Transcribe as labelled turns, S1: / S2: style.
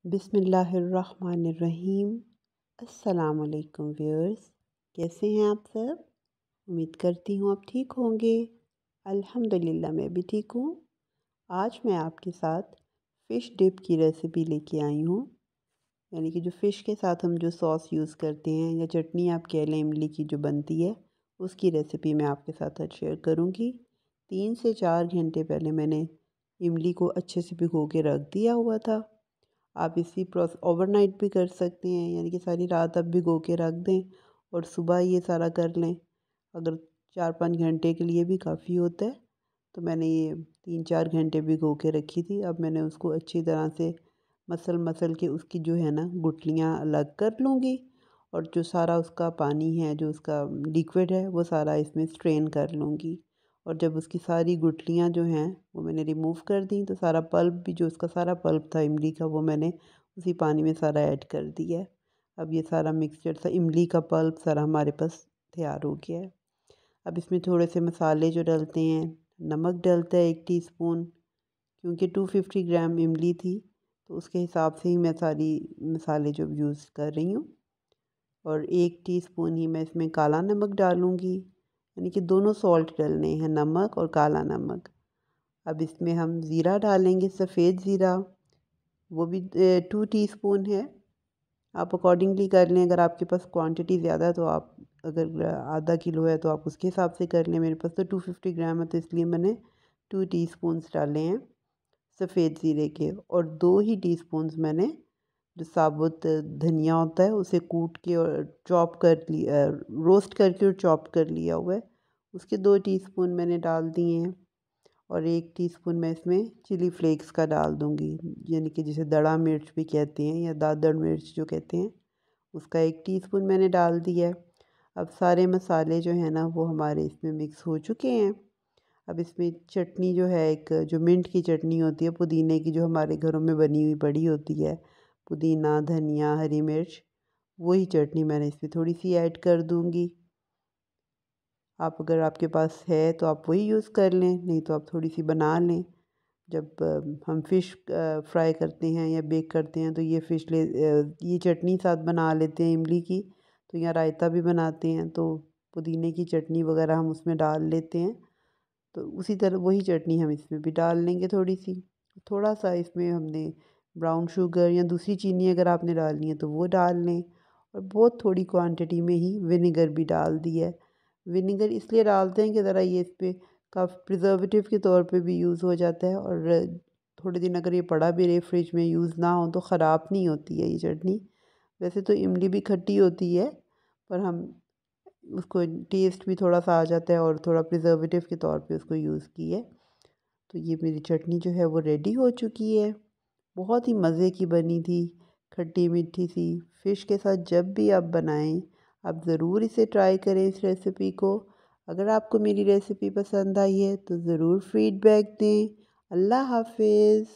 S1: बिस्मिल्लाहिर्रहमानिर्रहीम। अस्सलामुअलैकुम व्यूअर्स, कैसे हैं आप सब। उम्मीद करती हूँ आप ठीक होंगे। अल्हम्दुलिल्लाह मैं भी ठीक हूँ। आज मैं आपके साथ फ़िश डिप की रेसिपी लेके आई हूँ। यानी कि जो फ़िश के साथ हम जो सॉस यूज़ करते हैं या चटनी आप कह लें इमली की जो बनती है, उसकी रेसिपी मैं आपके साथ आज शेयर करूँगी। 3 से 4 घंटे पहले मैंने इमली को अच्छे से भिगो के रख दिया हुआ था। आप इसी प्रोसेस ओवरनाइट भी कर सकते हैं, यानी कि सारी रात आप भिगो के रख दें और सुबह ये सारा कर लें। अगर 4-5 घंटे के लिए भी काफ़ी होता है। तो मैंने ये 3-4 घंटे भिगो के रखी थी। अब मैंने उसको अच्छी तरह से मसल के उसकी जो है ना गुठलियाँ अलग कर लूँगी और जो सारा उसका पानी है, जो उसका लिक्विड है, वो सारा इसमें स्ट्रेन कर लूँगी। और जब उसकी सारी गुठलियाँ जो हैं वो मैंने रिमूव कर दी, तो सारा पल्प भी, जो उसका सारा पल्प था इमली का, वो मैंने उसी पानी में सारा ऐड कर दिया है। अब ये सारा मिक्सचर था इमली का पल्प सारा हमारे पास तैयार हो गया है। अब इसमें थोड़े से मसाले जो डलते हैं, नमक डलता है 1 टीस्पून, क्योंकि 250 ग्राम इमली थी तो उसके हिसाब से ही मैं सारी मसाले जो यूज़ कर रही हूँ। और 1 टीस्पून ही मैं इसमें काला नमक डालूँगी, यानी कि दोनों सॉल्ट डलने हैं, नमक और काला नमक। अब इसमें हम ज़ीरा डालेंगे, सफ़ेद ज़ीरा, वो भी 2 टीस्पून है। आप अकॉर्डिंगली कर लें, अगर आपके पास क्वांटिटी ज़्यादा है तो आप, अगर आधा किलो है तो आप उसके हिसाब से कर लें। मेरे पास तो 250 ग्राम है तो इसलिए मैंने 2 टीस्पून्स डाले हैं सफ़ेद ज़ीरे के। और 2 ही टीस्पून्स मैंने जो साबुत धनिया होता है उसे कूट के और चॉप कर लिया, रोस्ट करके और चॉप कर लिया हुआ है, उसके 2 टीस्पून मैंने डाल दिए हैं। और 1 टीस्पून मैं इसमें चिली फ्लेक्स का डाल दूँगी, यानी कि जिसे दड़ा मिर्च भी कहते हैं या दादड़ मिर्च जो कहते हैं, उसका 1 टीस्पून मैंने डाल दिया है। अब सारे मसाले जो हैं ना वो हमारे इसमें मिक्स हो चुके हैं। अब इसमें चटनी जो है, एक जो मिंट की चटनी होती है पुदीने की, जो हमारे घरों में बनी हुई पड़ी होती है, पुदीना, धनिया, हरी मिर्च, वही चटनी मैंने इसमें थोड़ी सी ऐड कर दूँगी। आप, अगर आपके पास है तो आप वही यूज़ कर लें, नहीं तो आप थोड़ी सी बना लें। जब हम फ़िश फ्राई करते हैं या बेक करते हैं तो ये चटनी साथ बना लेते हैं इमली की, तो या रायता भी बनाते हैं तो पुदीने की चटनी वगैरह हम उसमें डाल लेते हैं। तो उसी तरह वही चटनी हम इसमें भी डाल लेंगे थोड़ी सी। थोड़ा सा इसमें हमने ब्राउन शुगर या दूसरी चीनी अगर आपने डालनी है तो वो डाल लें। और बहुत थोड़ी क्वांटिटी में ही विनेगर भी डाल दिया है। विनेगर इसलिए डालते हैं कि ज़रा ये इस पे काफ़ी प्रिजर्वेटिव के तौर पे भी यूज़ हो जाता है, और थोड़े दिन अगर ये पड़ा भी रहे फ्रिज में, यूज़ ना हो, तो ख़राब नहीं होती है ये चटनी। वैसे तो इमली भी खट्टी होती है, पर हम उसको टेस्ट भी थोड़ा सा आ जाता है और थोड़ा प्रिजर्वेटिव के तौर पे उसको यूज़ की है। तो ये मेरी चटनी जो है वो रेडी हो चुकी है। बहुत ही मज़े की बनी थी, खट्टी मीठी सी। फ़िश के साथ जब भी आप बनाएं, आप ज़रूर इसे ट्राई करें इस रेसिपी को। अगर आपको मेरी रेसिपी पसंद आई है तो ज़रूर फीडबैक दें। अल्लाह हाफ़िज़।